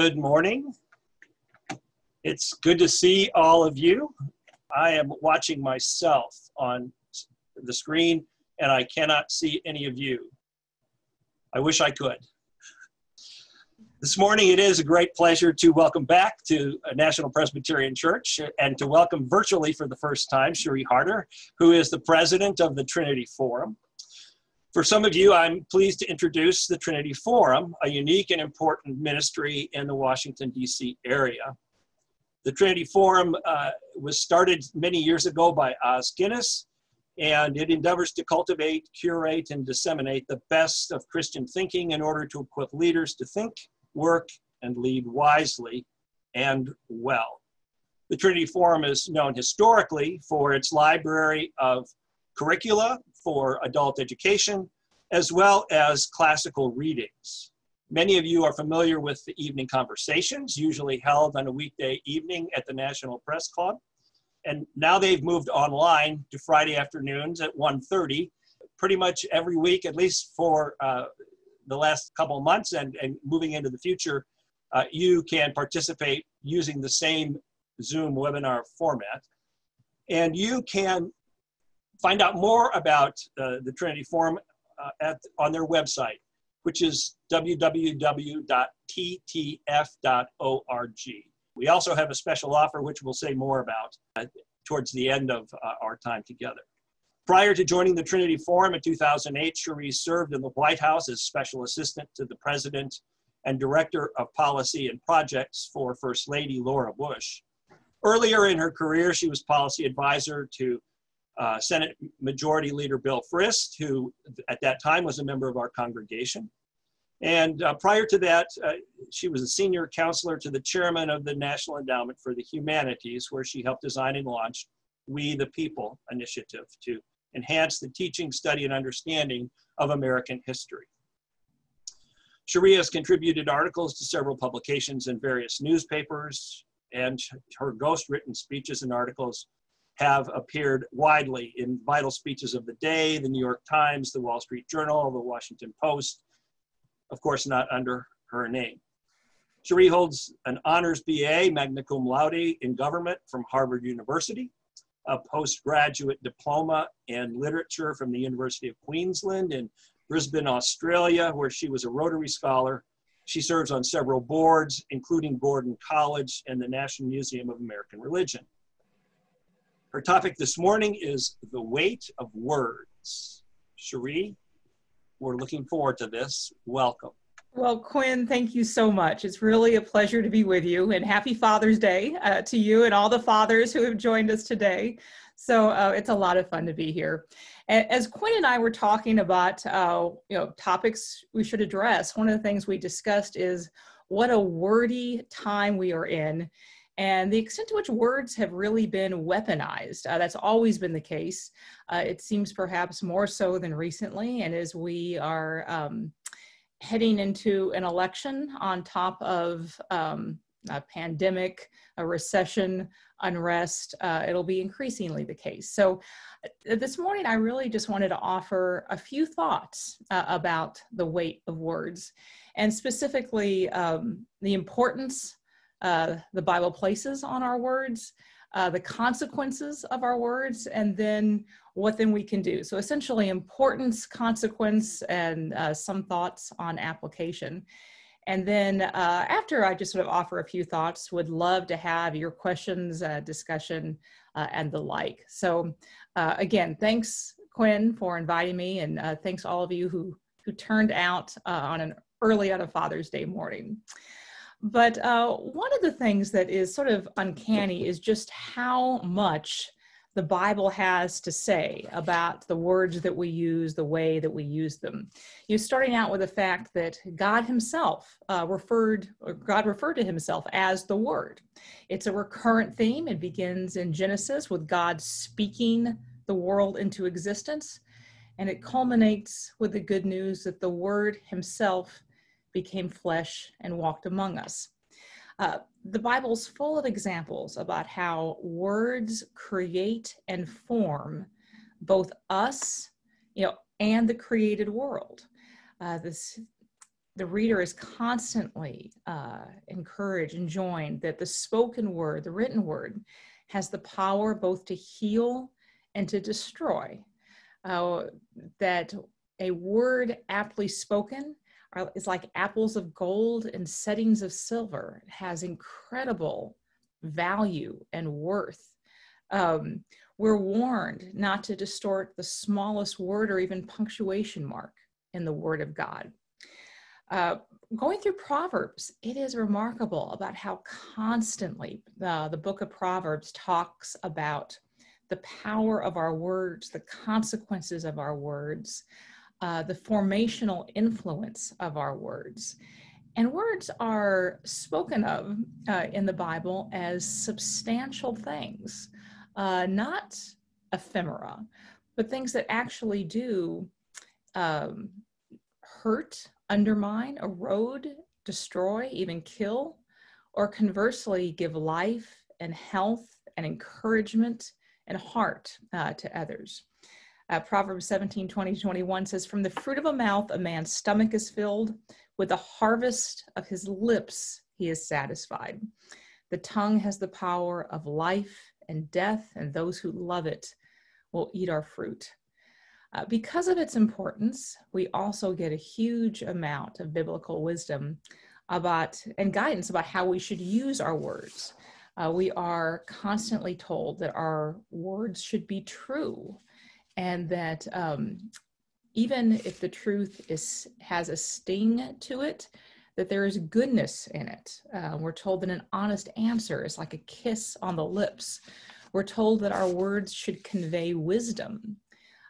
Good morning. It's good to see all of you. I am watching myself on the screen and I cannot see any of you. I wish I could. This morning it is a great pleasure to welcome back to National Presbyterian Church and to welcome virtually for the first time Cherie, who is the president of the Trinity Forum. For some of you, I'm pleased to introduce the Trinity Forum, a unique and important ministry in the Washington, D.C. area. The Trinity Forum was started many years ago by Os Guinness, and it endeavors to cultivate, curate, and disseminate the best of Christian thinking in order to equip leaders to think, work, and lead wisely and well. The Trinity Forum is known historically for its library of curricula for adult education, as well as classical readings. Many of you are familiar with the evening conversations, usually held on a weekday evening at the National Press Club. And now they've moved online to Friday afternoons at 1:30, pretty much every week, at least for the last couple of months and moving into the future, you can participate using the same Zoom webinar format. And you can find out more about the Trinity Forum on their website, which is www.ttf.org. We also have a special offer, which we'll say more about towards the end of our time together. Prior to joining the Trinity Forum in 2008, Cherie served in the White House as Special Assistant to the President and Director of Policy and Projects for First Lady Laura Bush. Earlier in her career, she was policy advisor to Senate Majority Leader Bill Frist, who at that time was a member of our congregation. And prior to that, she was a senior counselor to the chairman of the National Endowment for the Humanities, where she helped design and launch We the People initiative to enhance the teaching, study, and understanding of American history. Cherie has contributed articles to several publications in various newspapers, and her ghostwritten speeches and articles have appeared widely in Vital Speeches of the Day, the New York Times, the Wall Street Journal, the Washington Post, of course not under her name. Cherie holds an honors BA, magna cum laude in government from Harvard University, a postgraduate diploma in literature from the University of Queensland in Brisbane, Australia, where she was a Rotary Scholar. She serves on several boards, including Gordon College and the National Museum of American Religion. Her topic this morning is the weight of words. Cherie, we're looking forward to this. Welcome. Well, Quinn, thank you so much. It's really a pleasure to be with you, and happy Father's Day to you and all the fathers who have joined us today. So it's a lot of fun to be here. As Quinn and I were talking about topics we should address, one of the things we discussed is what a wordy time we are in, and the extent to which words have really been weaponized. That's always been the case. It seems perhaps more so than recently, and as we are heading into an election on top of a pandemic, a recession, unrest, it'll be increasingly the case. So this morning, I really just wanted to offer a few thoughts about the weight of words, and specifically the importance the Bible places on our words, the consequences of our words, and then what then we can do. So essentially importance, consequence, and some thoughts on application. And then after I just sort of offer a few thoughts, would love to have your questions, discussion, and the like. So again, thanks, Quinn, for inviting me, and thanks all of you who turned out on an early on a Father's Day morning. But one of the things that is sort of uncanny is just how much the Bible has to say about the words that we use, the way that we use them. You're starting out with the fact that God himself referred to himself as the Word. It's a recurrent theme. It begins in Genesis with God speaking the world into existence, and it culminates with the good news that the Word himself became flesh and walked among us. The Bible's full of examples about how words create and form both us, and the created world. the reader is constantly encouraged and joined that the spoken word, the written word, has the power both to heal and to destroy. That a word aptly spoken is like apples of gold and settings of silver. It has incredible value and worth. We're warned not to distort the smallest word or even punctuation mark in the Word of God. Going through Proverbs, it is remarkable about how constantly the book of Proverbs talks about the power of our words, the consequences of our words, the formational influence of our words. And words are spoken of in the Bible as substantial things, not ephemera, but things that actually do hurt, undermine, erode, destroy, even kill, or conversely give life and health and encouragement and heart to others. Proverbs 17:20-21 says, "From the fruit of a mouth a man's stomach is filled, with the harvest of his lips he is satisfied. The tongue has the power of life and death, and those who love it will eat our fruit." Because of its importance, we also get a huge amount of biblical wisdom about and guidance about how we should use our words. We are constantly told that our words should be true, and that even if the truth has a sting to it, that there is goodness in it. We're told that an honest answer is like a kiss on the lips. We're told that our words should convey wisdom,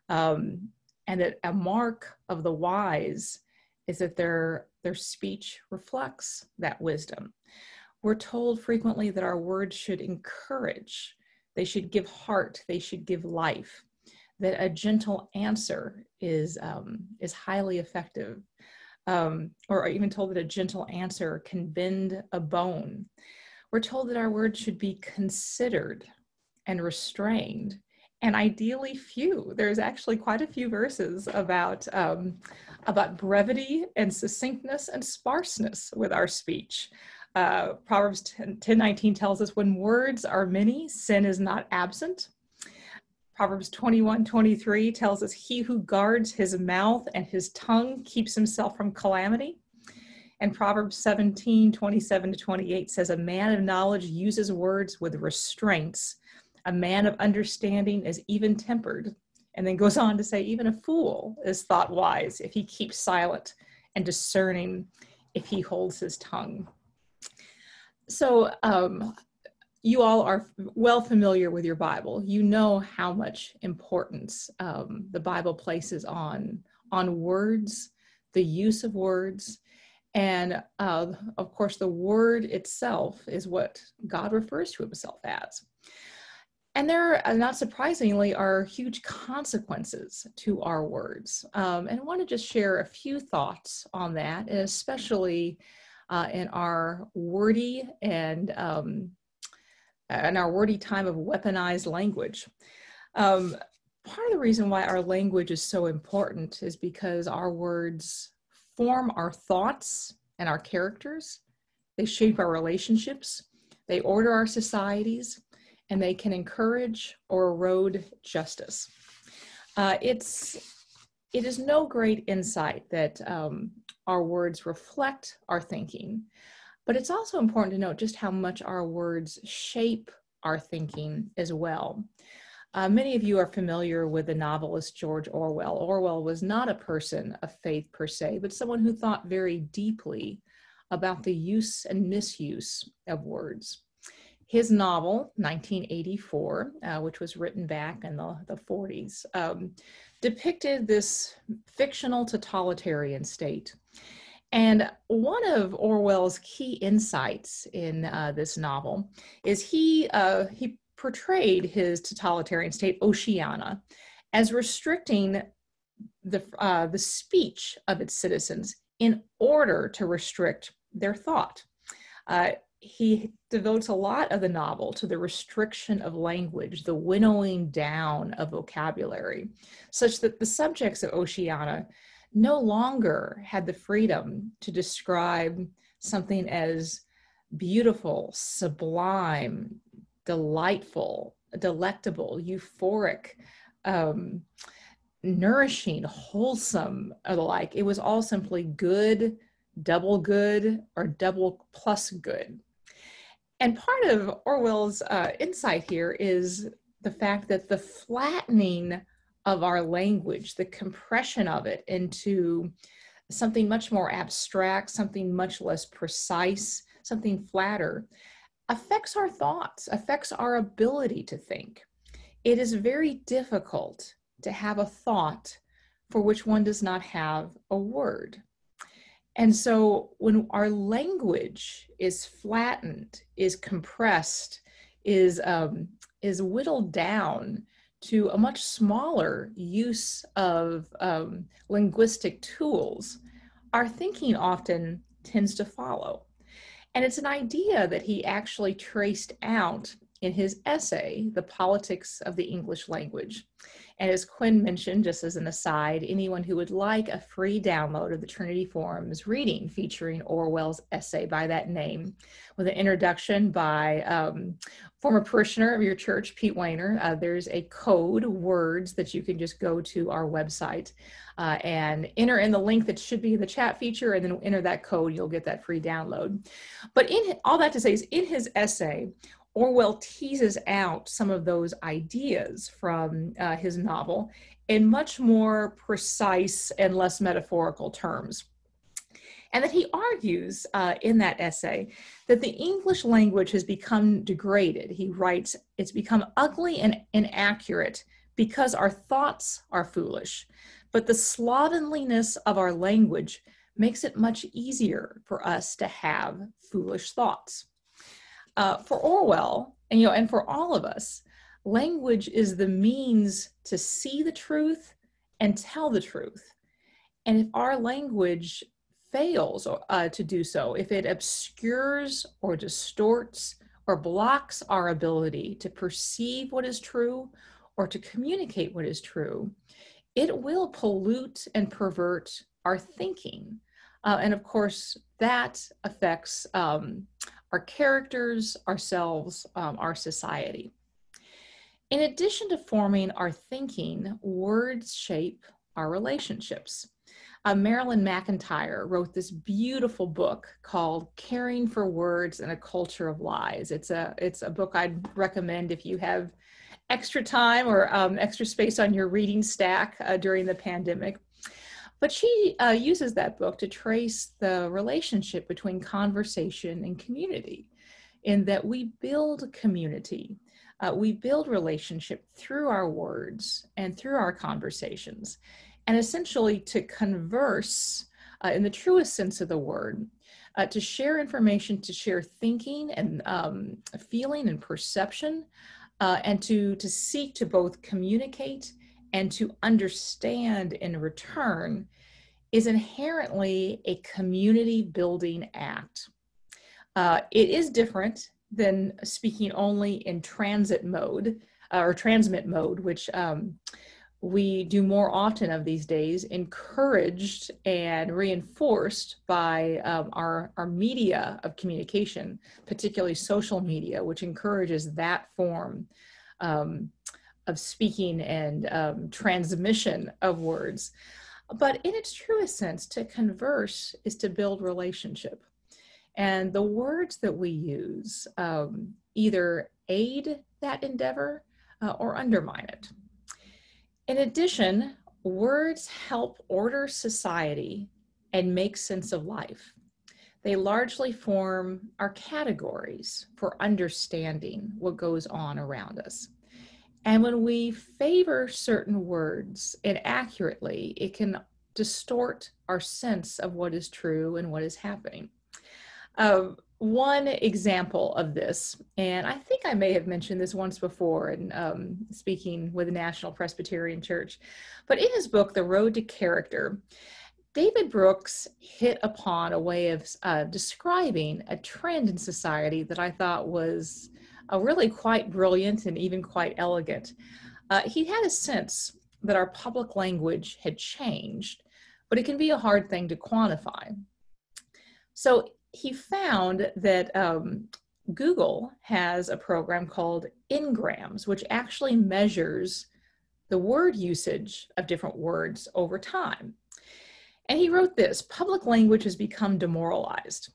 and that a mark of the wise is that their speech reflects that wisdom. We're told frequently that our words should encourage, they should give heart, they should give life, that a gentle answer is highly effective, or even told that a gentle answer can bend a bone. We're told that our words should be considered and restrained, and ideally few. There's actually quite a few verses about brevity and succinctness and sparseness with our speech. Proverbs 10:19 tells us, "When words are many, sin is not absent." Proverbs 21:23 tells us, "He who guards his mouth and his tongue keeps himself from calamity." And Proverbs 17:27-28 says, "A man of knowledge uses words with restraints. A man of understanding is even-tempered." And then goes on to say, "Even a fool is thought wise if he keeps silent, and discerning if he holds his tongue." So you all are well familiar with your Bible. You know how much importance the Bible places on words, the use of words, and of course the word itself is what God refers to himself as. And there, not surprisingly, are huge consequences to our words. And I want to just share a few thoughts on that, and especially in our wordy and our wordy time of weaponized language. Part of the reason why our language is so important is because our words form our thoughts and our characters. They shape our relationships. They order our societies, and they can encourage or erode justice. It is no great insight that our words reflect our thinking, but it's also important to note just how much our words shape our thinking as well. Many of you are familiar with the novelist George Orwell. Orwell was not a person of faith per se, but someone who thought very deeply about the use and misuse of words. His novel, 1984, which was written back in the 40s, depicted this fictional totalitarian state. And one of Orwell's key insights in this novel is he portrayed his totalitarian state, Oceania, as restricting the speech of its citizens in order to restrict their thought. He devotes a lot of the novel to the restriction of language, the winnowing down of vocabulary, such that the subjects of Oceania no longer had the freedom to describe something as beautiful, sublime, delightful, delectable, euphoric, um, nourishing, wholesome, or the like. It was all simply good, double good, or double plus good. And part of Orwell's insight here is the fact that the flattening of our language, the compression of it into something much more abstract, something much less precise, something flatter, affects our thoughts, affects our ability to think. It is very difficult to have a thought for which one does not have a word. And so when our language is flattened, is compressed, is whittled down to a much smaller use of linguistic tools, our thinking often tends to follow. And it's an idea that he actually traced out in his essay, The Politics of the English Language. And as Quinn mentioned, just as an aside, anyone who would like a free download of the Trinity Forum's reading featuring Orwell's essay by that name, with an introduction by former parishioner of your church, Pete Weiner, there's a code, words, that you can just go to our website and enter in the link that should be in the chat feature, and then enter that code, you'll get that free download. But in all that to say is, in his essay, Orwell teases out some of those ideas from his novel in much more precise and less metaphorical terms. And that he argues in that essay that the English language has become degraded. He writes, it's become ugly and inaccurate because our thoughts are foolish, but the slovenliness of our language makes it much easier for us to have foolish thoughts. For Orwell, and for all of us, language is the means to see the truth and tell the truth. And if our language fails to do so, if it obscures or distorts or blocks our ability to perceive what is true or to communicate what is true, it will pollute and pervert our thinking. And of course, that affects our characters, ourselves, our society. In addition to forming our thinking, words shape our relationships. Marilyn McIntyre wrote this beautiful book called Caring for Words in a Culture of Lies. It's a book I'd recommend if you have extra time or extra space on your reading stack during the pandemic. But she uses that book to trace the relationship between conversation and community, in that we build community, we build relationship through our words and through our conversations. And essentially to converse in the truest sense of the word, to share information, to share thinking and feeling and perception, and to seek to both communicate and to understand in return, is inherently a community building act. It is different than speaking only in transit mode or transmit mode, which we do more often of these days, encouraged and reinforced by our media of communication, particularly social media, which encourages that form of speaking and transmission of words. But in its truest sense, to converse is to build relationship. And the words that we use either aid that endeavor or undermine it. In addition, words help order society and make sense of life. They largely form our categories for understanding what goes on around us. And when we favor certain words inaccurately, it can distort our sense of what is true and what is happening. One example of this, and I think I may have mentioned this once before in speaking with the National Presbyterian Church, but in his book, The Road to Character, David Brooks hit upon a way of describing a trend in society that I thought was really quite brilliant and even quite elegant. He had a sense that our public language had changed but it can be a hard thing to quantify. So he found that Google has a program called Ngrams, which actually measures the word usage of different words over time. And he wrote this: public language has become demoralized.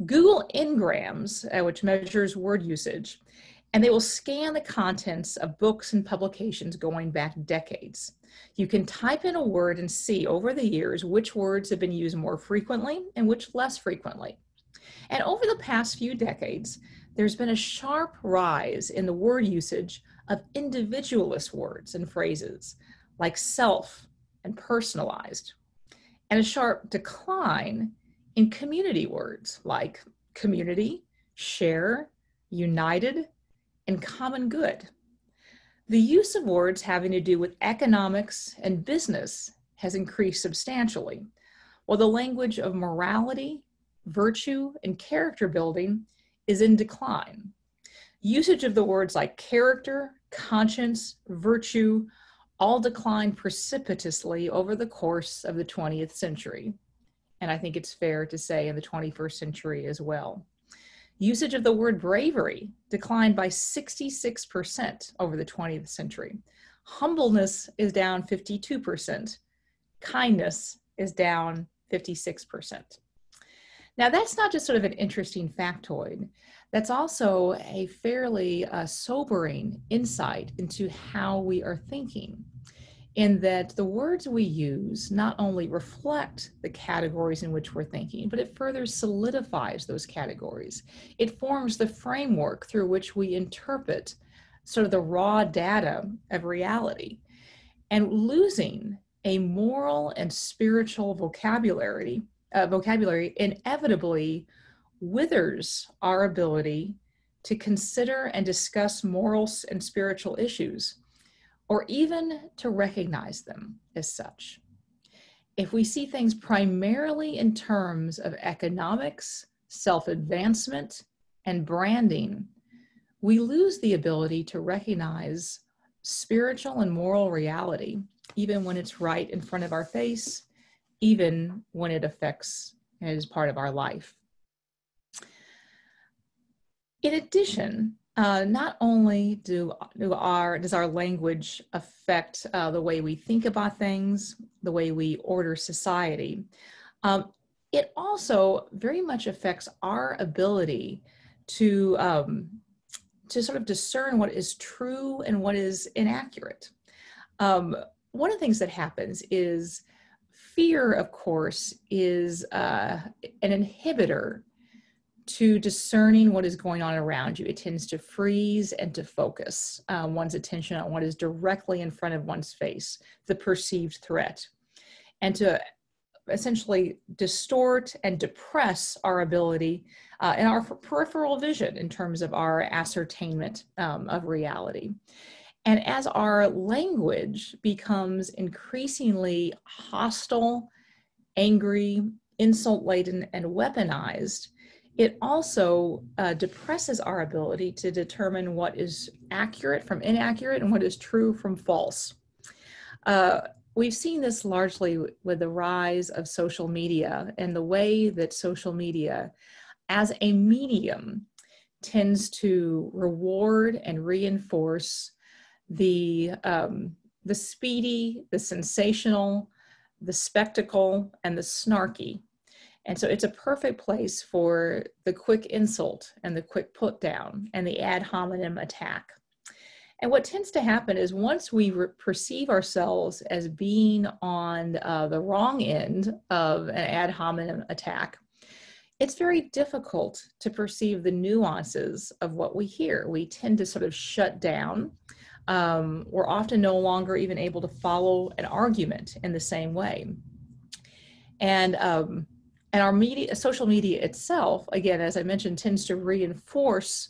Google Ngrams, which measures word usage, and they will scan the contents of books and publications going back decades. You can type in a word and see over the years which words have been used more frequently and which less frequently. And over the past few decades, there's been a sharp rise in the word usage of individualist words and phrases like self and personalized, and a sharp decline in community words like community, share, united, and common good. The use of words having to do with economics and business has increased substantially, while the language of morality, virtue, and character building is in decline. Usage of the words like character, conscience, virtue, all declined precipitously over the course of the 20th century. And I think it's fair to say in the 21st century as well. Usage of the word bravery declined by 66% over the 20th century. Humbleness is down 52%. Kindness is down 56%. Now, that's not just sort of an interesting factoid. That's also a fairly sobering insight into how we are thinking, in that the words we use not only reflect the categories in which we're thinking, but it further solidifies those categories. It forms the framework through which we interpret sort of the raw data of reality. And losing a moral and spiritual vocabulary inevitably withers our ability to consider and discuss moral and spiritual issues, or even to recognize them as such. If we see things primarily in terms of economics, self-advancement, and branding, we lose the ability to recognize spiritual and moral reality, even when it's right in front of our face, even when it affects and is part of our life. In addition, not only does our language affect the way we think about things, the way we order society, it also very much affects our ability to sort of discern what is true and what is inaccurate. One of the things that happens is fear, of course, is an inhibitor to discerning what is going on around you. It tends to freeze and to focus one's attention on what is directly in front of one's face, the perceived threat, and to essentially distort and depress our ability and our peripheral vision in terms of our ascertainment of reality. And as our language becomes increasingly hostile, angry, insult-laden, and weaponized, it also depresses our ability to determine what is accurate from inaccurate and what is true from false. We've seen this largely with the rise of social media and the way that social media as a medium tends to reward and reinforce the speedy, the sensational, the spectacle, and the snarky. And so it's a perfect place for the quick insult and the quick put down and the ad hominem attack. And what tends to happen is once we perceive ourselves as being on the wrong end of an ad hominem attack, it's very difficult to perceive the nuances of what we hear. We tend to sort of shut down. We're often no longer even able to follow an argument in the same way. And our media, social media itself, again, as I mentioned, tends to reinforce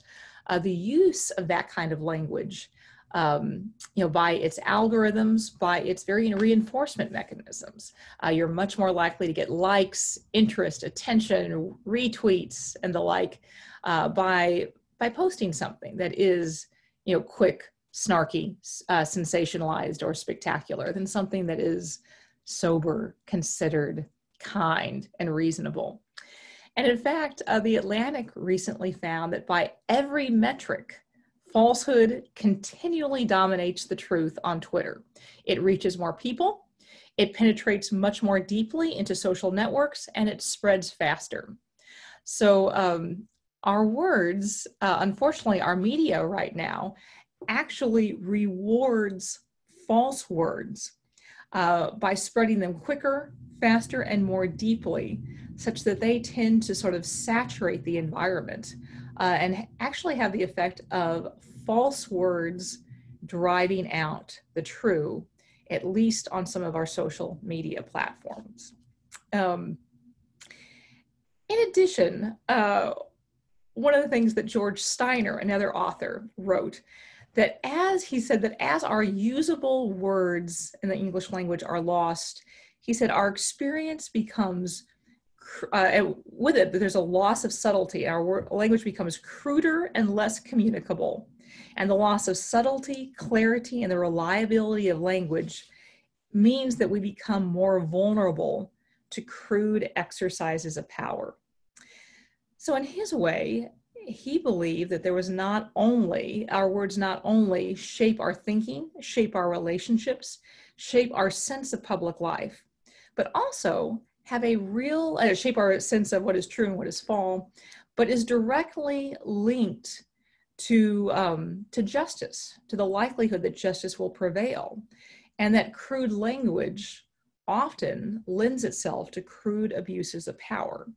the use of that kind of language, by its algorithms, by its very reinforcement mechanisms. You're much more likely to get likes, interest, attention, retweets, and the like by posting something that is, quick, snarky, sensationalized, or spectacular than something that is sober, considered, kind, and reasonable. And in fact, The Atlantic recently found that by every metric, falsehood continually dominates the truth on Twitter. It reaches more people, it penetrates much more deeply into social networks, and it spreads faster. So our words, unfortunately, our media right now actually rewards false words by spreading them quicker, faster, and more deeply, such that they tend to sort of saturate the environment and actually have the effect of false words driving out the true, at least on some of our social media platforms. In addition, one of the things that George Steiner, another author, wrote, that as our usable words in the English language are lost, he said our experience becomes, with it, there's a loss of subtlety. Our language becomes cruder and less communicable. And the loss of subtlety, clarity, and the reliability of language means that we become more vulnerable to crude exercises of power. So in his way, he believed that there was our words not only shape our thinking, shape our relationships, shape our sense of public life, but also have shape our sense of what is true and what is false, but is directly linked to justice, to the likelihood that justice will prevail. And that crude language often lends itself to crude abuses of power.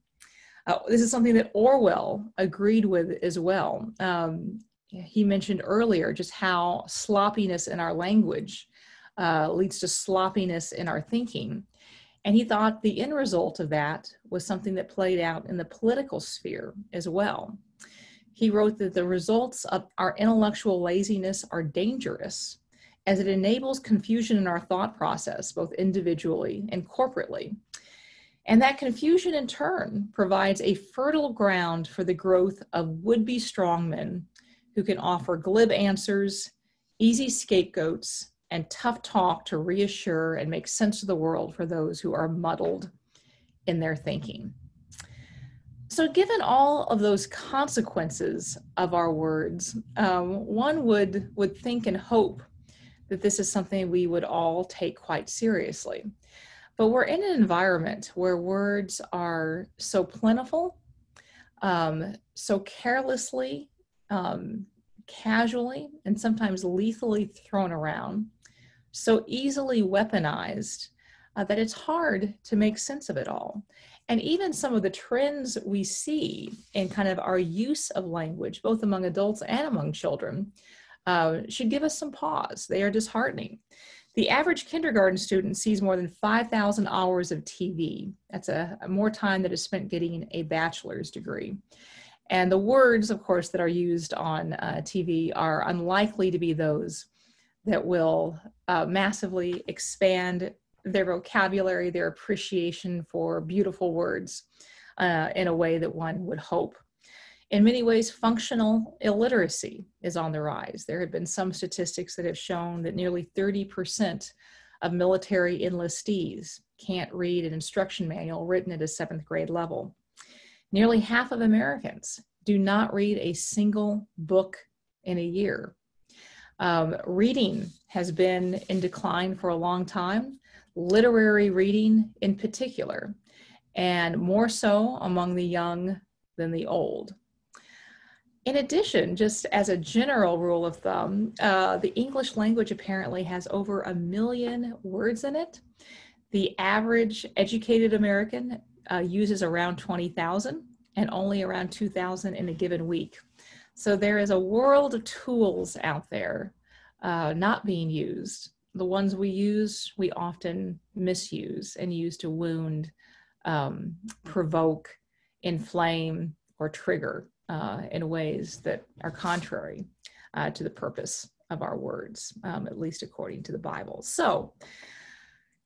This is something that Orwell agreed with as well. He mentioned earlier just how sloppiness in our language leads to sloppiness in our thinking. And he thought the end result of that was something that played out in the political sphere as well. He wrote that the results of our intellectual laziness are dangerous, as it enables confusion in our thought process, both individually and corporately. And that confusion in turn provides a fertile ground for the growth of would-be strongmen who can offer glib answers, easy scapegoats, and tough talk to reassure and make sense of the world for those who are muddled in their thinking. So given all of those consequences of our words, one would think and hope that this is something we would all take quite seriously. But we're in an environment where words are so plentiful, so carelessly, casually, and sometimes lethally thrown around, so easily weaponized that it's hard to make sense of it all. And even some of the trends we see in kind of our use of language, both among adults and among children, should give us some pause. They are disheartening. The average kindergarten student sees more than 5,000 hours of TV. That's more time that is spent getting a bachelor's degree. And the words, of course, that are used on TV are unlikely to be those that will massively expand their vocabulary, their appreciation for beautiful words in a way that one would hope. In many ways, functional illiteracy is on the rise. There have been some statistics that have shown that nearly 30% of military enlistees can't read an instruction manual written at a 7th grade level. Nearly half of Americans do not read a single book in a year. Reading has been in decline for a long time, literary reading in particular, and more so among the young than the old. In addition, just as a general rule of thumb, the English language apparently has over 1 million words in it. The average educated American uses around 20,000 and only around 2,000 in a given week. So there is a world of tools out there not being used. The ones we use, we often misuse and use to wound, provoke, inflame, or trigger in ways that are contrary to the purpose of our words, at least according to the Bible. So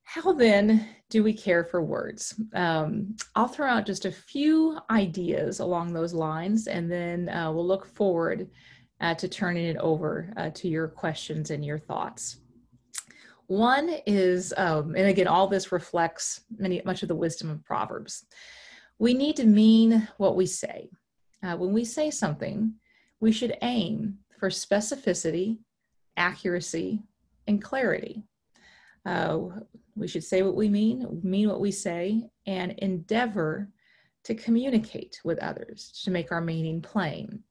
how then do we care for words? I'll throw out just a few ideas along those lines, and then we'll look forward to turning it over to your questions and your thoughts. One is, and again, all this reflects much of the wisdom of Proverbs. We need to mean what we say. When we say something, we should aim for specificity, accuracy, and clarity. We should say what we mean what we say, and endeavor to communicate with others, to make our meaning plain.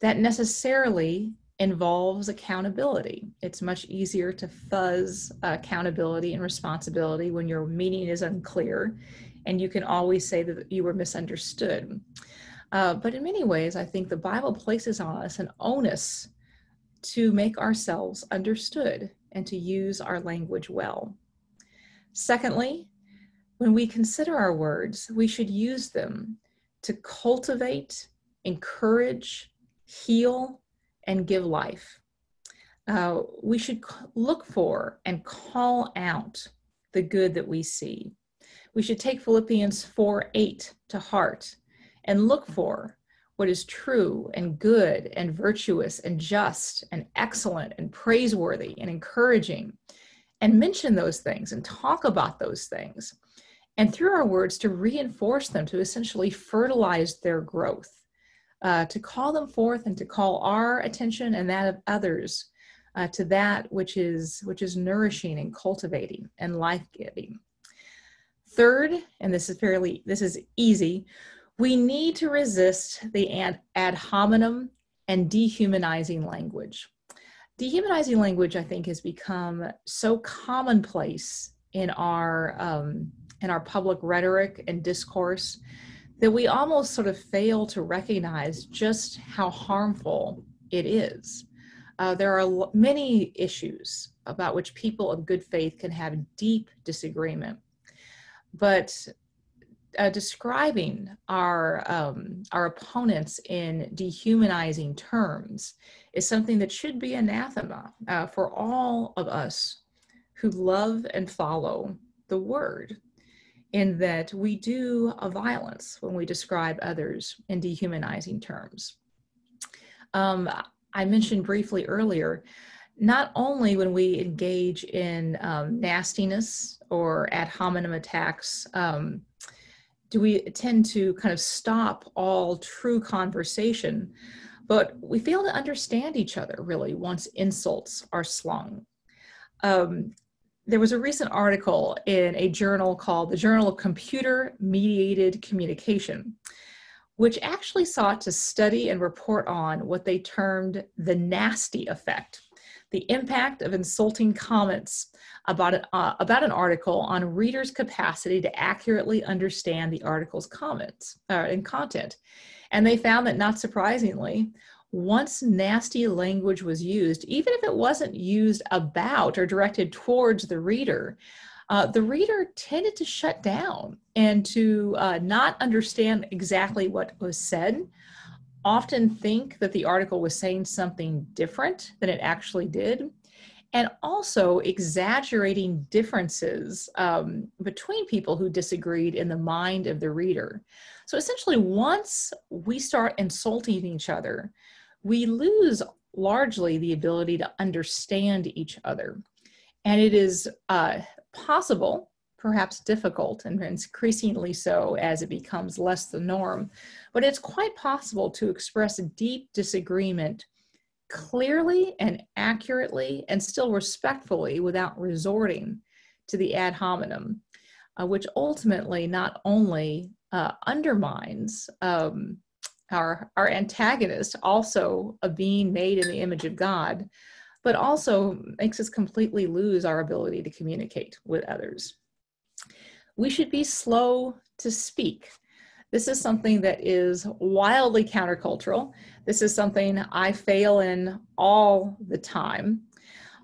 That necessarily involves accountability. It's much easier to fuzz accountability and responsibility when your meaning is unclear, and you can always say that you were misunderstood. But in many ways, I think the Bible places on us an onus to make ourselves understood and to use our language well. Secondly, when we consider our words, we should use them to cultivate, encourage, heal, and give life. We should look for and call out the good that we see. We should take Philippians 4:8 to heart and look for what is true and good and virtuous and just and excellent and praiseworthy and encouraging, and mention those things and talk about those things. And through our words, to reinforce them, to essentially fertilize their growth, to call them forth and to call our attention and that of others to that which is nourishing and cultivating and life-giving. Third, and this is easy, we need to resist the ad hominem and dehumanizing language. Dehumanizing language, I think, has become so commonplace in our public rhetoric and discourse that we almost sort of fail to recognize just how harmful it is. There are many issues about which people of good faith can have deep disagreement, but describing our opponents in dehumanizing terms is something that should be anathema for all of us who love and follow the word, in that we do a violence when we describe others in dehumanizing terms. I mentioned briefly earlier, not only when we engage in nastiness or ad hominem attacks, do we tend to kind of stop all true conversation, but we fail to understand each other really once insults are slung. There was a recent article in a journal called the Journal of Computer Mediated Communication, which actually sought to study and report on what they termed the nasty effect, the impact of insulting comments about an article on readers' capacity to accurately understand the article's comments and content. And they found that, not surprisingly, once nasty language was used, even if it wasn't used about or directed towards the reader tended to shut down and to not understand exactly what was said, often think that the article was saying something different than it actually did, and also exaggerating differences between people who disagreed in the mind of the reader. So essentially, once we start insulting each other, we lose largely the ability to understand each other. And it is possible, perhaps difficult, and increasingly so as it becomes less the norm, but it's quite possible to express a deep disagreement clearly and accurately and still respectfully without resorting to the ad hominem, which ultimately not only undermines our antagonist, also a being made in the image of God, but also makes us completely lose our ability to communicate with others. We should be slow to speak. This is something that is wildly countercultural. This is something I fail in all the time.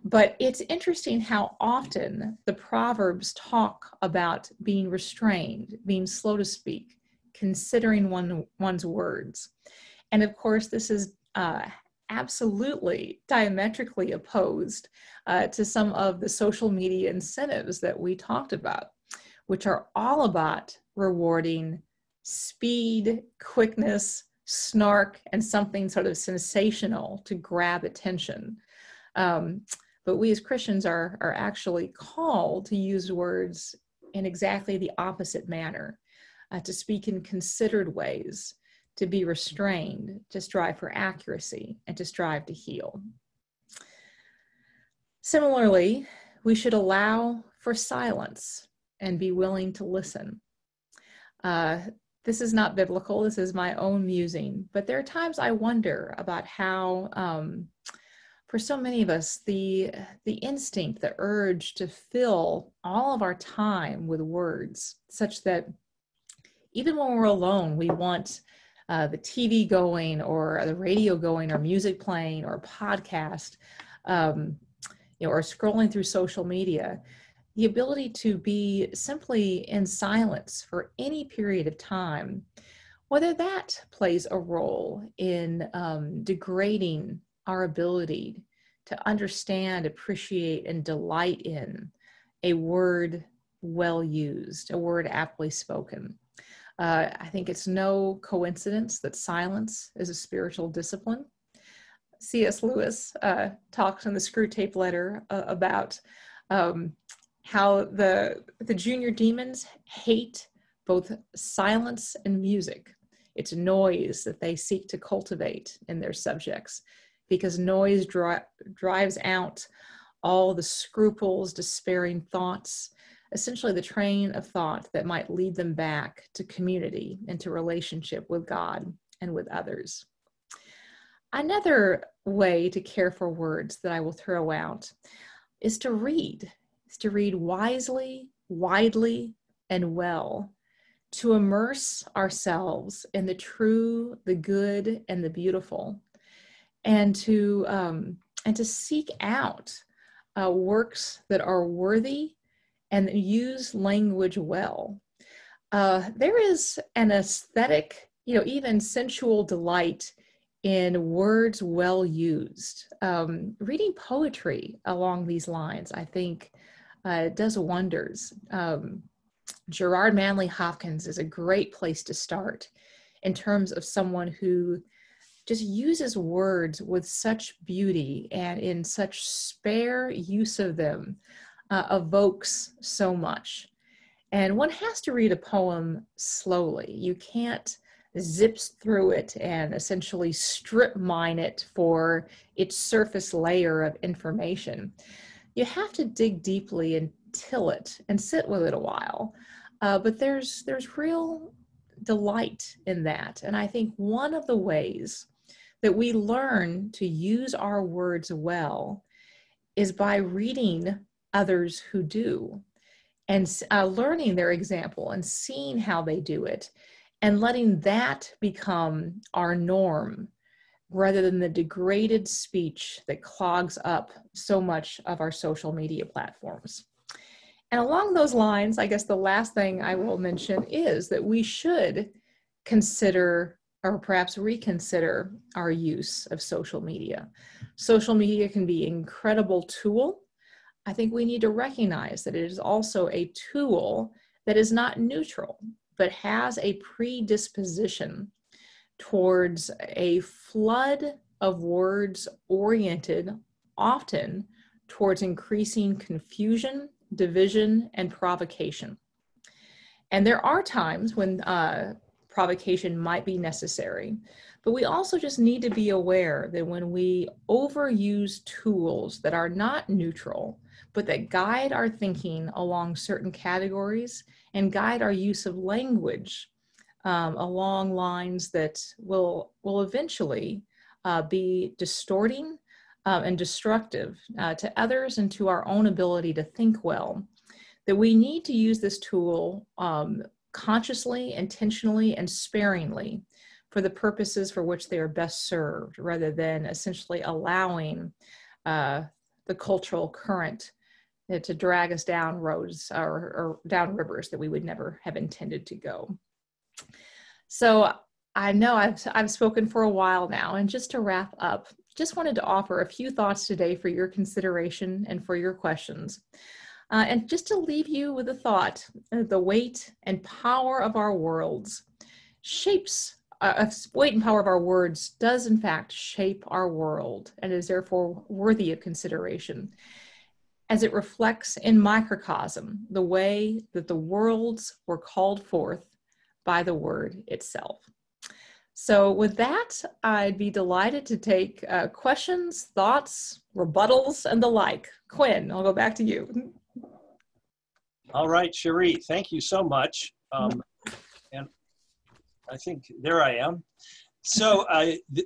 But it's interesting how often the Proverbs talk about being restrained, being slow to speak, considering one's words. And of course, this is absolutely diametrically opposed to some of the social media incentives that we talked about, which are all about rewarding speed, quickness, snark, and something sort of sensational to grab attention. But we as Christians are actually called to use words in exactly the opposite manner, to speak in considered ways, to be restrained, to strive for accuracy, and to strive to heal. Similarly, we should allow for silence and be willing to listen. This is not biblical, this is my own musing, but there are times I wonder about how, for so many of us, the instinct, the urge to fill all of our time with words, such that even when we're alone, we want the TV going or the radio going or music playing or a podcast, or scrolling through social media. The ability to be simply in silence for any period of time, whether that plays a role in degrading our ability to understand, appreciate, and delight in a word well used, a word aptly spoken. I think it's no coincidence that silence is a spiritual discipline. C.S. Lewis talks in the Screw Tape Letter about how the junior demons hate both silence and music. It's noise that they seek to cultivate in their subjects, because noise drives out all the scruples, despairing thoughts, essentially the train of thought that might lead them back to community and to relationship with God and with others. Another way to care for words that I will throw out is to read wisely, widely, and well, to immerse ourselves in the true, the good, and the beautiful, and to seek out works that are worthy and use language well. There is an aesthetic, even sensual delight in words well used. Reading poetry along these lines, I think, does wonders. Gerard Manley Hopkins is a great place to start in terms of someone who just uses words with such beauty and in such spare use of them, evokes so much. And one has to read a poem slowly. You can't zip through it and essentially strip mine it for its surface layer of information. You have to dig deeply and till it and sit with it a while. But there's real delight in that. And I think one of the ways that we learn to use our words well is by reading others who do, and learning their example and seeing how they do it, and letting that become our norm rather than the degraded speech that clogs up so much of our social media platforms. And along those lines, I guess the last thing I will mention is that we should consider, or perhaps reconsider, our use of social media. Social media can be an incredible tool. I think we need to recognize that it is also a tool that is not neutral, but has a predisposition towards a flood of words oriented often towards increasing confusion, division, and provocation. And there are times when provocation might be necessary, but we also just need to be aware that when we overuse tools that are not neutral, but that guide our thinking along certain categories and guide our use of language along lines that will eventually be distorting and destructive to others and to our own ability to think well, that we need to use this tool consciously, intentionally, and sparingly for the purposes for which they are best served, rather than essentially allowing the cultural current to drag us down roads or down rivers that we would never have intended to go. So I know I've spoken for a while now, and just to wrap up, just wanted to offer a few thoughts today for your consideration and for your questions. And just to leave you with a thought, the weight and power of our words shapes weight and power of our words does in fact shape our world and is therefore worthy of consideration, as it reflects in microcosm the way that the worlds were called forth by the word itself. So with that, I'd be delighted to take questions, thoughts, rebuttals, and the like. Quinn, I'll go back to you. All right, Cherie, thank you so much. And I think there I am. So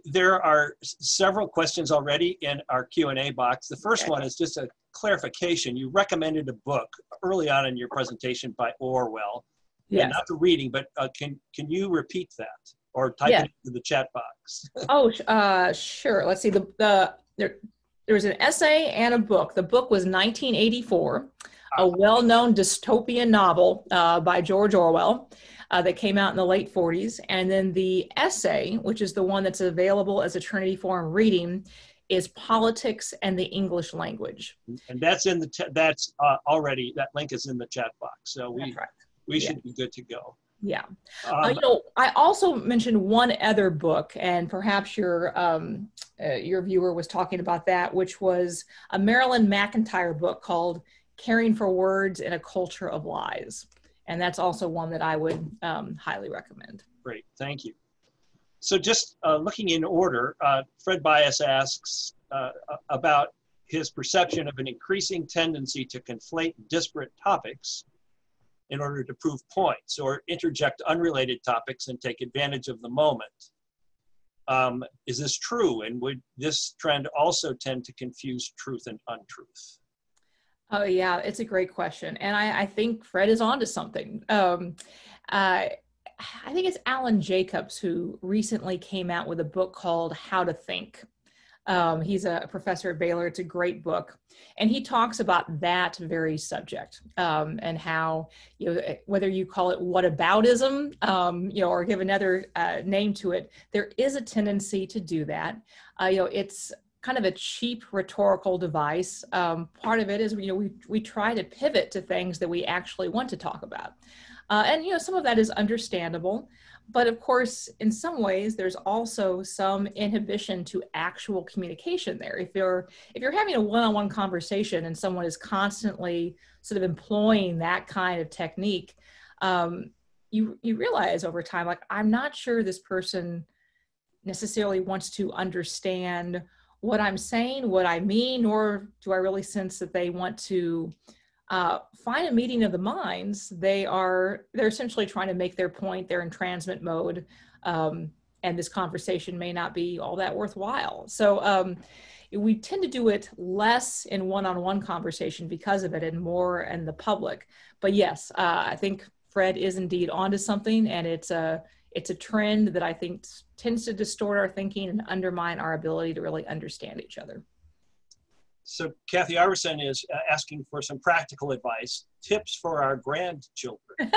there are several questions already in our Q&A box. The first one is just a clarification. You recommended a book early on in your presentation by Orwell. Yes. And not the reading, but can you repeat that or type it into the chat box? Oh, sure. Let's see. There was an essay and a book. The book was 1984, a well-known dystopian novel by George Orwell that came out in the late 40s. And then the essay, which is the one that's available as a Trinity Forum reading, is Politics and the English Language. And that's in the already, that link is in the chat box. So we should be good to go. Yeah. I also mentioned one other book, and perhaps your viewer was talking about that, which was a Marilyn McIntyre book called Caring for Words in a Culture of Lies. And that's also one that I would highly recommend. Great, thank you. So just looking in order, Fred Bias asks about his perception of an increasing tendency to conflate disparate topics in order to prove points or interject unrelated topics and take advantage of the moment. Is this true? And would this trend also tend to confuse truth and untruth? Oh yeah, it's a great question. And I think Fred is onto something. I think it's Alan Jacobs who recently came out with a book called How to Think. He's a professor at Baylor. It's a great book. And he talks about that very subject and how, whether you call it whataboutism, or give another name to it, there is a tendency to do that. It's kind of a cheap rhetorical device. Part of it is, we try to pivot to things that we actually want to talk about. And some of that is understandable, but of course, in some ways, there's also some inhibition to actual communication there. If you're having a one-on-one conversation and someone is constantly sort of employing that kind of technique, you realize over time, like, I'm not sure this person necessarily wants to understand what I'm saying, what I mean, nor do I really sense that they want to find a meeting of the minds. They're essentially trying to make their point. They're in transmit mode, and this conversation may not be all that worthwhile. So we tend to do it less in one-on-one conversation because of it, and more in the public. But yes, I think Fred is indeed onto something, and it's a trend that I think tends to distort our thinking and undermine our ability to really understand each other. So Kathy Iverson is asking for some practical advice, tips for our grandchildren.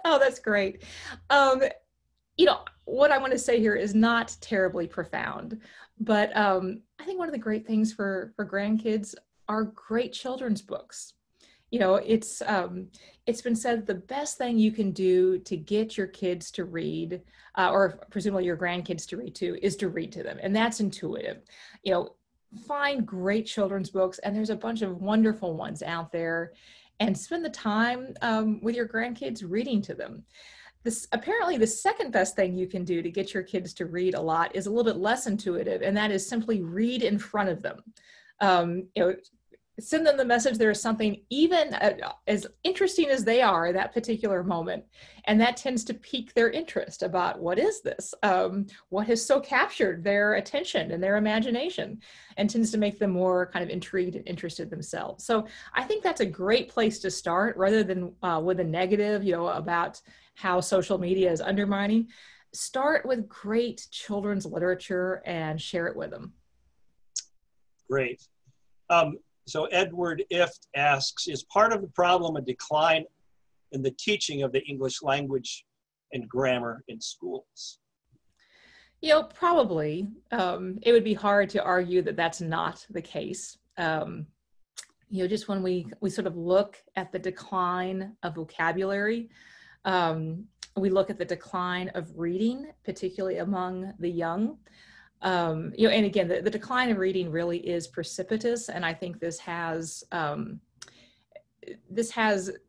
Oh, that's great. What I want to say here is not terribly profound, but I think one of the great things for grandkids are great children's books. It's been said the best thing you can do to get your kids to read, or presumably your grandkids to read too, is to read to them. And that's intuitive. Find great children's books, and there's a bunch of wonderful ones out there, and spend the time with your grandkids reading to them. Apparently the second best thing you can do to get your kids to read a lot is a little bit less intuitive, and that is simply read in front of them. Send them the message there is something even as interesting as they are in that particular moment. And that tends to pique their interest about what is this? What has so captured their attention and their imagination, and tends to make them more kind of intrigued and interested themselves. So I think that's a great place to start, rather than with a negative, about how social media is undermining. Start with great children's literature and share it with them. Great. So Edward Ift asks, is part of the problem a decline in the teaching of the English language and grammar in schools? Probably. It would be hard to argue that that's not the case. Just when we sort of look at the decline of vocabulary, We look at the decline of reading, particularly among the young. You know, and again, the decline of reading really is precipitous, and I think this has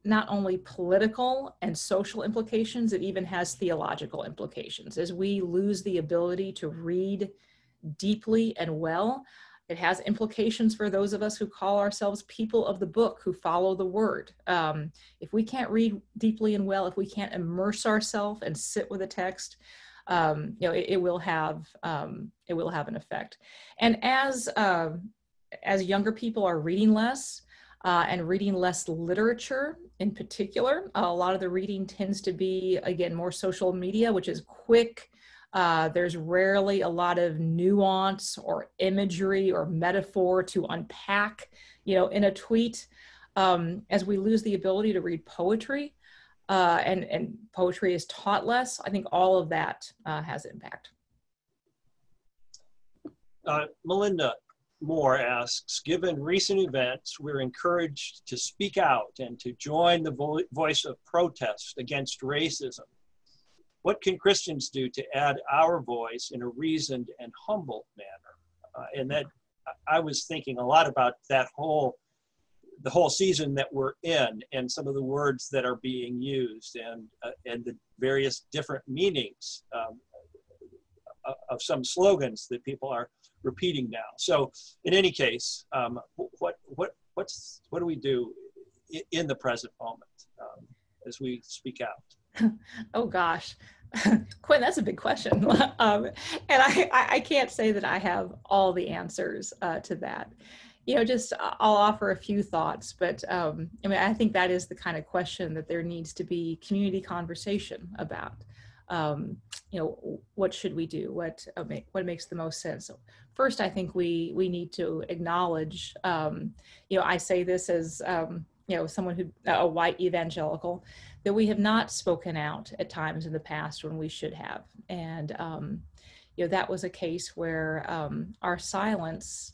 not only political and social implications, it even has theological implications. As we lose the ability to read deeply and well, it has implications for those of us who call ourselves people of the book, who follow the word. If we can't read deeply and well, if we can't immerse ourselves and sit with a text, you know, it will have an effect. And as younger people are reading less, and reading less literature in particular, a lot of the reading tends to be, again, more social media, which is quick. There's rarely a lot of nuance or imagery or metaphor to unpack, you know, in a tweet. As we lose the ability to read poetry, and poetry is taught less, I think all of that has impact. Melinda Moore asks, given recent events, we're encouraged to speak out and to join the voice of protest against racism. What can Christians do to add our voice in a reasoned and humble manner? And that I was thinking a lot about the whole season that we're in, and some of the words that are being used, and the various different meanings of some slogans that people are repeating now. So in any case, what do we do in the present moment as we speak out? Oh gosh, Quinn, that's a big question. And I can't say that I have all the answers to that. You know, just I'll offer a few thoughts, but I mean, I think that is the kind of question that there needs to be community conversation about. You know, what should we do? What makes the most sense? First, I think we need to acknowledge, you know, I say this as, you know, someone who, a white evangelical, that we have not spoken out at times in the past when we should have. And, you know, that was a case where our silence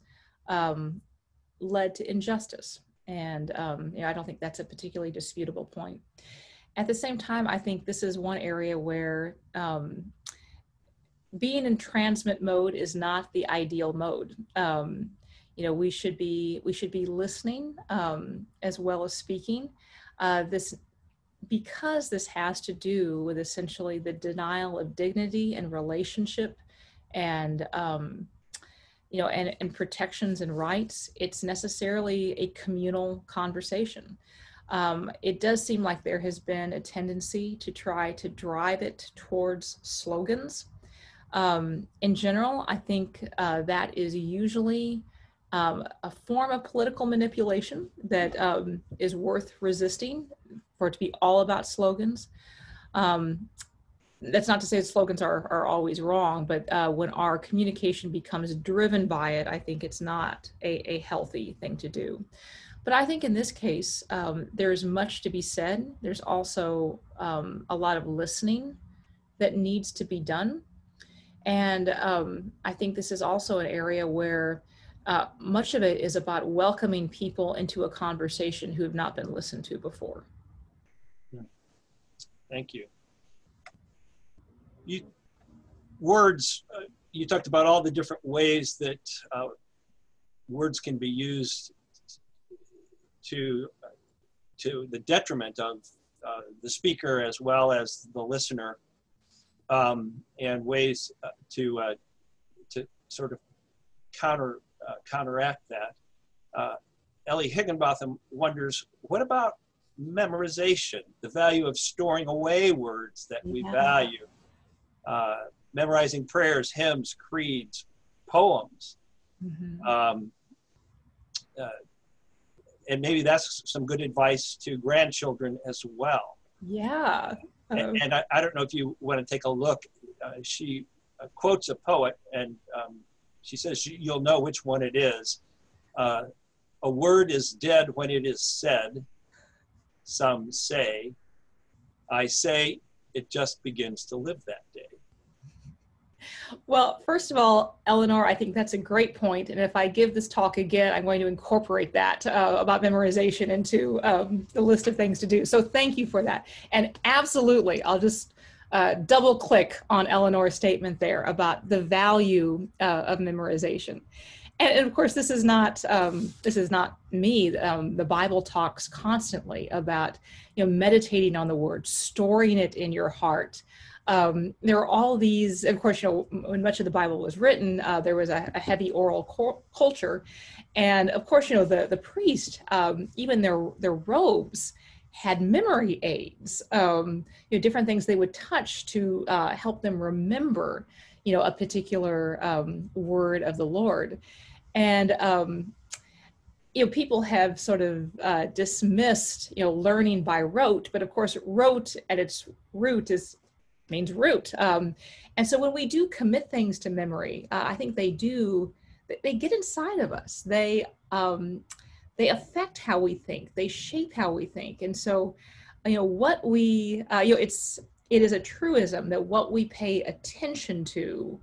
led to injustice. And, you know, I don't think that's a particularly disputable point. At the same time, I think this is one area where being in transmit mode is not the ideal mode. You know, we should be listening as well as speaking. Because this has to do with essentially the denial of dignity and relationship, and you know, and protections and rights. It's necessarily a communal conversation. It does seem like there has been a tendency to try to drive it towards slogans. In general, I think that is usually a form of political manipulation that is worth resisting, for it to be all about slogans. That's not to say that slogans are always wrong, but when our communication becomes driven by it, I think it's not a healthy thing to do. But I think in this case, there's much to be said. There's also a lot of listening that needs to be done. And I think this is also an area where much of it is about welcoming people into a conversation who have not been listened to before. Thank you. Words, you talked about all the different ways that words can be used to the detriment of the speaker as well as the listener, and ways to sort of counteract that. Ellie Higginbotham wonders, what about memorization, the value of storing away words that we value, memorizing prayers, hymns, creeds, poems. Mm-hmm. And maybe that's some good advice to grandchildren as well. Yeah. And I don't know if you want to take a look. She quotes a poet, and she says, you'll know which one it is. A word is dead when it is said, some say. I say it just begins to live that day. Well, first of all, Eleanor, I think that's a great point. And if I give this talk again, I'm going to incorporate that about memorization into the list of things to do. So thank you for that. And absolutely, I'll just double click on Eleanor's statement there about the value of memorization. And of course, this is not me. The Bible talks constantly about, meditating on the word, storing it in your heart. There are all these, of course, when much of the Bible was written, there was a heavy oral culture. And of course, the priest, even their robes had memory aids, different things they would touch to help them remember, a particular word of the Lord. And, people have sort of dismissed, learning by rote, but of course, rote at its root means root. And so when we do commit things to memory, I think they get inside of us. They affect how we think. They shape how we think. And so, what we, it is a truism that what we pay attention to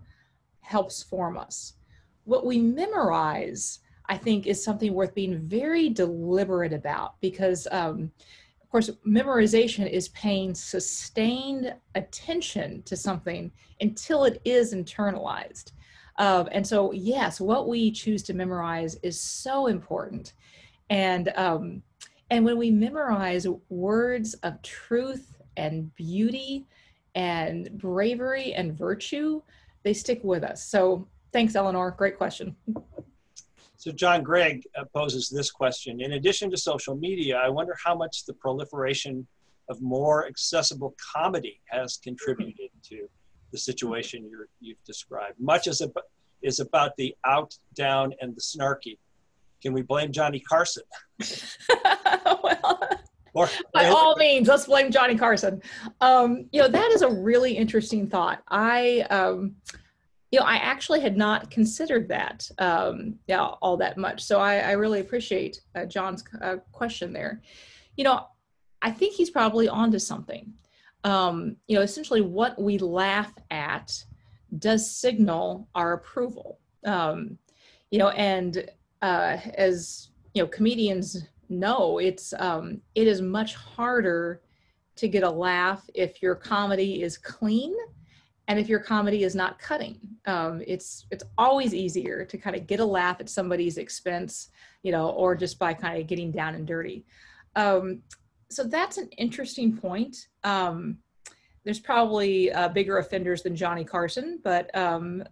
helps form us. What we memorize, I think, is something worth being very deliberate about, because of course, memorization is paying sustained attention to something until it is internalized. And so, yes, what we choose to memorize is so important. And when we memorize words of truth and beauty and bravery and virtue, they stick with us. So thanks, Eleanor. Great question. So John Gregg poses this question. In addition to social media, I wonder how much the proliferation of more accessible comedy has contributed to the situation you've described. Much is about the out, down, and the snarky. Can we blame Johnny Carson? Well, by all means, let's blame Johnny Carson. That is a really interesting thought. I actually had not considered that all that much. So I really appreciate John's question there. I think he's probably onto something. Essentially what we laugh at does signal our approval. And as comedians know, it is much harder to get a laugh if your comedy is clean and if your comedy is not cutting. It's always easier to kind of get a laugh at somebody's expense, or just by kind of getting down and dirty. So that's an interesting point. There's probably bigger offenders than Johnny Carson, but I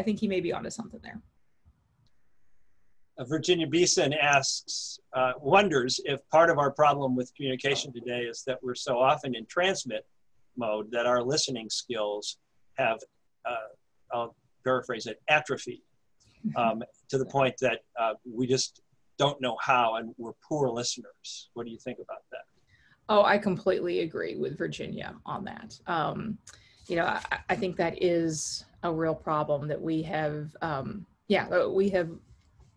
think he may be onto something there. Virginia Beeson wonders if part of our problem with communication today is that we're so often in transmit mode that our listening skills have, I'll paraphrase it, atrophy to the point that we just don't know how, and we're poor listeners. What do you think about that? Oh, I completely agree with Virginia on that. I think that is a real problem, that we have, we have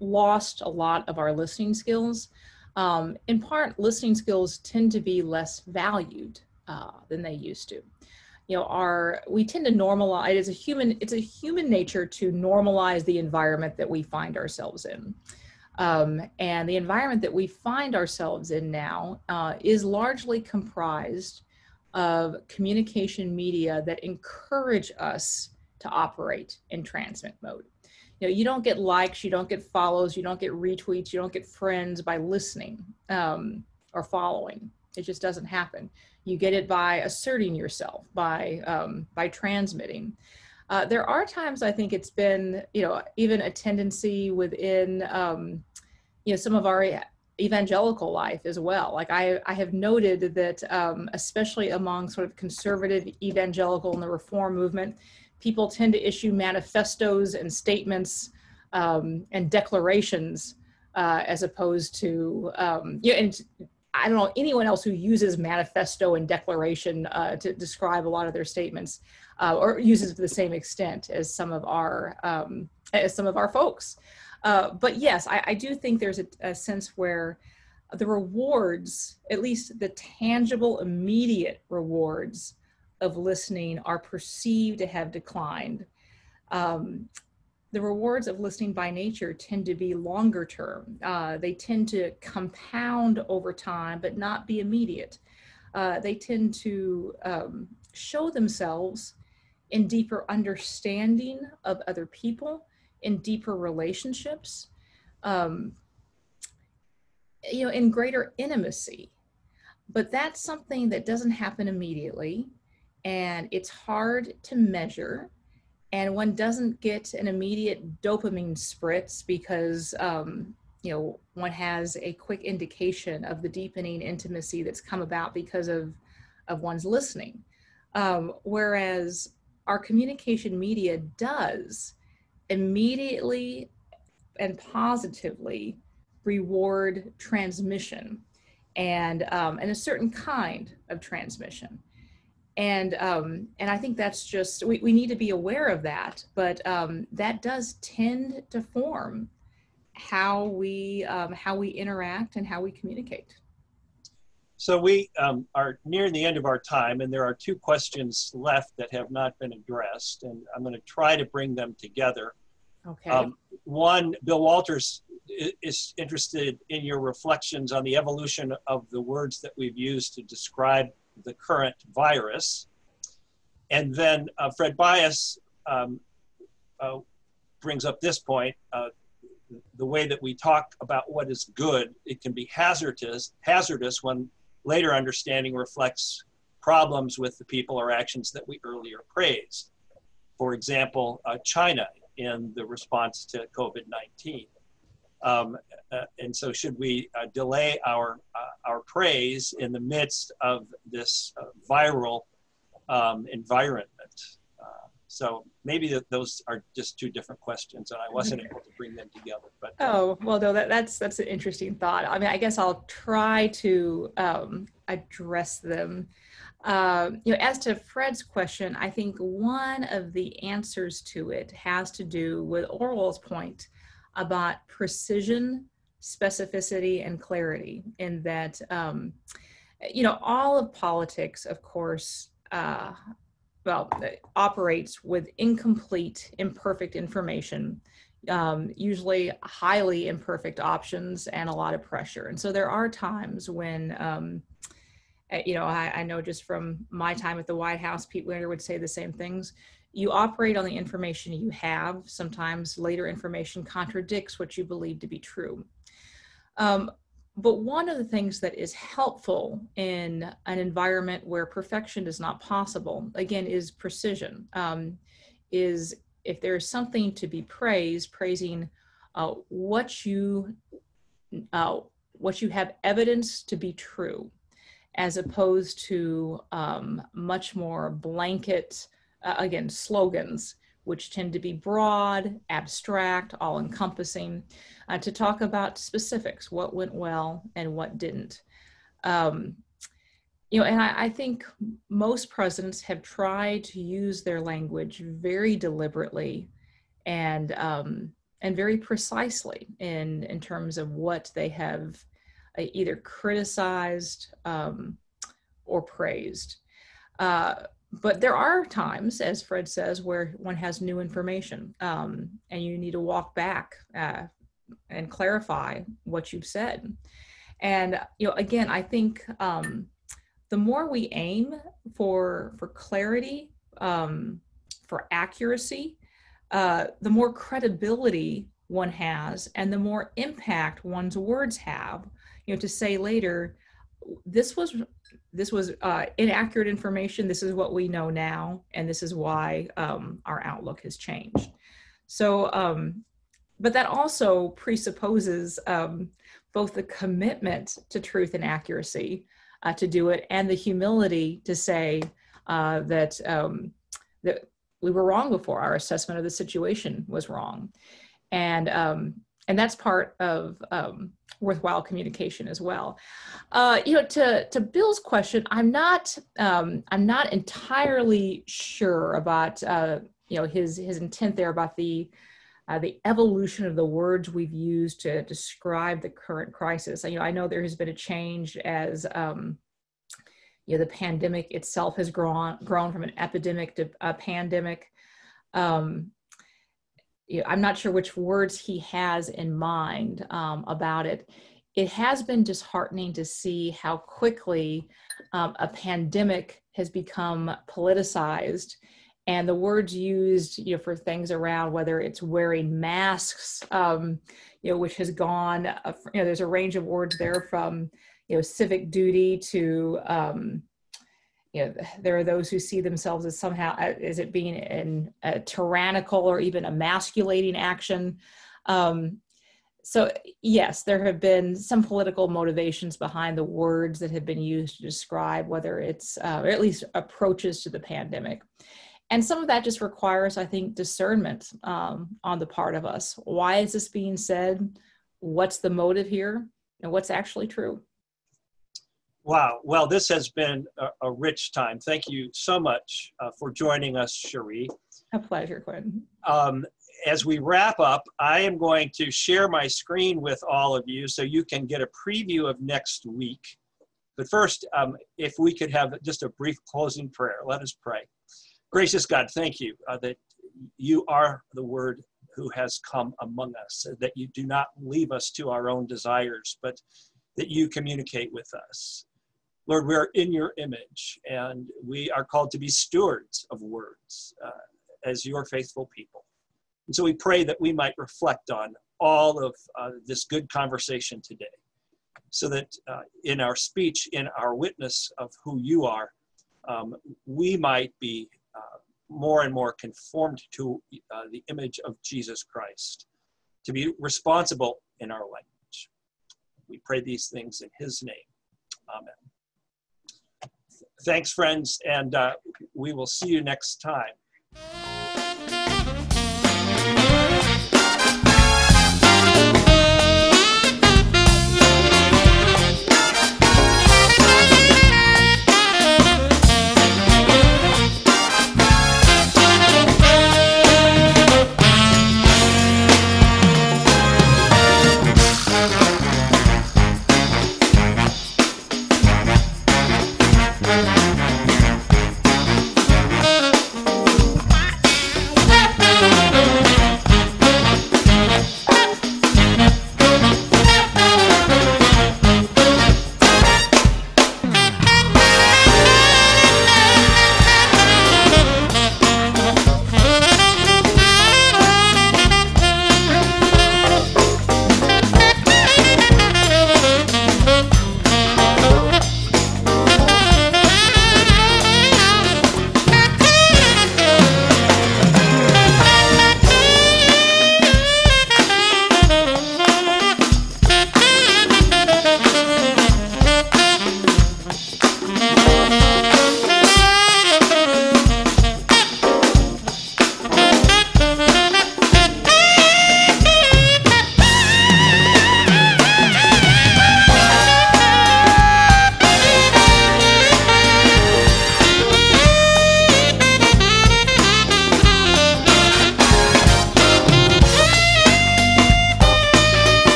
lost a lot of our listening skills. In part, listening skills tend to be less valued than they used to. We tend to normalize. It's a human nature to normalize the environment that we find ourselves in. And the environment that we find ourselves in now is largely comprised of communication media that encourage us to operate in transmit mode. You don't get likes, you don't get follows, you don't get retweets, you don't get friends by listening or following. It just doesn't happen. You get it by asserting yourself, by transmitting. There are times I think it's been, even a tendency within, some of our evangelical life as well. Like I have noted that, especially among sort of conservative evangelical and the reform movement, people tend to issue manifestos and statements and declarations as opposed to, and I don't know anyone else who uses manifesto and declaration to describe a lot of their statements, or uses it to the same extent as some of our folks. But yes, I do think there's a sense where the rewards, at least the tangible, immediate rewards of listening are perceived to have declined. The rewards of listening by nature tend to be longer term. They tend to compound over time, but not be immediate. They tend to show themselves in deeper understanding of other people, in deeper relationships, in greater intimacy. But that's something that doesn't happen immediately, and it's hard to measure. And one doesn't get an immediate dopamine spritz because one has a quick indication of the deepening intimacy that's come about because of one's listening. Whereas our communication media does immediately and positively reward transmission and a certain kind of transmission. And I think that's just, we need to be aware of that, but that does tend to form how we interact and how we communicate. So we are near the end of our time, and there are two questions left that have not been addressed, and I'm going to try to bring them together. Okay. One, Bill Walters is interested in your reflections on the evolution of the words that we've used to describe the current virus. And then Fred Bias brings up this point, the way that we talk about what is good, it can be hazardous when later understanding reflects problems with the people or actions that we earlier praised. For example, China in the response to COVID-19. And so should we delay our praise in the midst of this viral environment? So maybe those are just two different questions, and I wasn't able to bring them together. But oh, well, no, that's an interesting thought. I mean, I guess I'll try to address them. As to Fred's question, I think one of the answers to it has to do with Orwell's point about precision, specificity, and clarity, in that, all of politics, of course, operates with incomplete, imperfect information, usually highly imperfect options and a lot of pressure. And so there are times when, I know just from my time at the White House, Pete Wiener would say the same things. You operate on the information you have. Sometimes later information contradicts what you believe to be true. But one of the things that is helpful in an environment where perfection is not possible, again, is precision. Is if there's something to be praised, praising what you have evidence to be true, as opposed to much more blanket, slogans, which tend to be broad, abstract, all-encompassing, to talk about specifics, what went well and what didn't. And I think most presidents have tried to use their language very deliberately and very precisely in terms of what they have either criticized or praised. But there are times, as Fred says, where one has new information and you need to walk back and clarify what you've said. And, again, I think the more we aim for clarity, for accuracy, the more credibility one has and the more impact one's words have, to say later, this was inaccurate information. This is what we know now, and this is why our outlook has changed. So, but that also presupposes both the commitment to truth and accuracy to do it, and the humility to say that we were wrong before. Our assessment of the situation was wrong, and that's part of worthwhile communication as well. To Bill's question, I'm not entirely sure about his intent there about the evolution of the words we've used to describe the current crisis. I know there has been a change as the pandemic itself has grown from an epidemic to a pandemic. I'm not sure which words he has in mind about it. It has been disheartening to see how quickly a pandemic has become politicized, and the words used, for things around whether it's wearing masks, which has gone, there's a range of words there from, civic duty to, there are those who see themselves as somehow, as it being a tyrannical or even emasculating action. So yes, there have been some political motivations behind the words that have been used to describe whether it's, or at least approaches to the pandemic. And some of that just requires, I think, discernment on the part of us. Why is this being said? What's the motive here? And what's actually true? Wow. Well, this has been a rich time. Thank you so much for joining us, Cherie. A pleasure, Quinn. As we wrap up, I am going to share my screen with all of you so you can get a preview of next week. But first, if we could have just a brief closing prayer. Let us pray. Gracious God, thank you that you are the Word who has come among us, that you do not leave us to our own desires, but that you communicate with us. Lord, we're in your image, and we are called to be stewards of words as your faithful people. And so we pray that we might reflect on all of this good conversation today, so that in our speech, in our witness of who you are, we might be more and more conformed to the image of Jesus Christ, to be responsible in our language. We pray these things in his name. Amen. Thanks, friends, and we will see you next time.